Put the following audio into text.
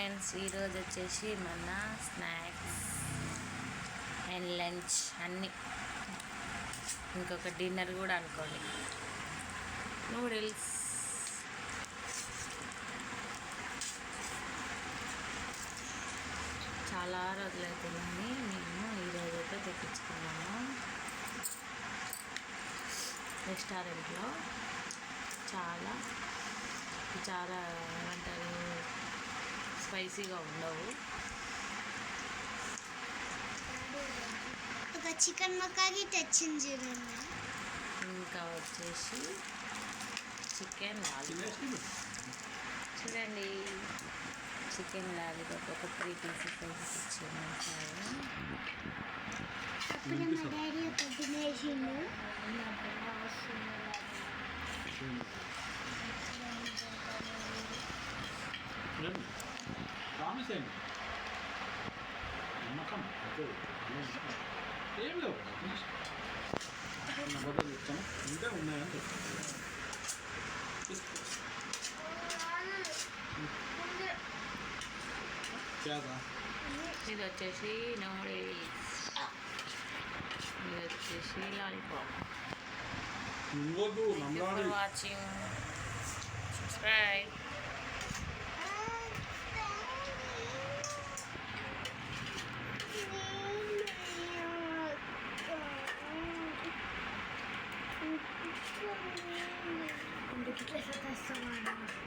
Friends, ఈరోజు వచ్చేసి మన స్నాక్స్ అండ్ లంచ్ అన్నీ, ఇంకొక డిన్నర్ కూడా అనుకోండి. నూడిల్స్. చాలా రోజులవుతుందని మేము ఈరోజు అయితే తెప్పించుకున్నాము రెస్టారెంట్లో. చాలా ఏమంటారు, స్పైసీగా ఉండవు. ఒక చికెన్ మక్కాకి తెచ్చింది చూడండి. ఇంకా వచ్చేసి చికెన్ లాలీపాప్ చూడండి. చికెన్ లాలీపాప్ ఒక 3 పీసెస్ ఇచ్చింది. అప్పుడే మా డాడీ ఒక తినేసిండు. ఏం లేవు బట్టలు ఇచ్చాను ఇంకా ఉన్నాయంటే ఇది వచ్చేసి నూడిల్స్, ఇది వచ్చేసి lollipop. For watching, subscribe. Untuk kita satu sama.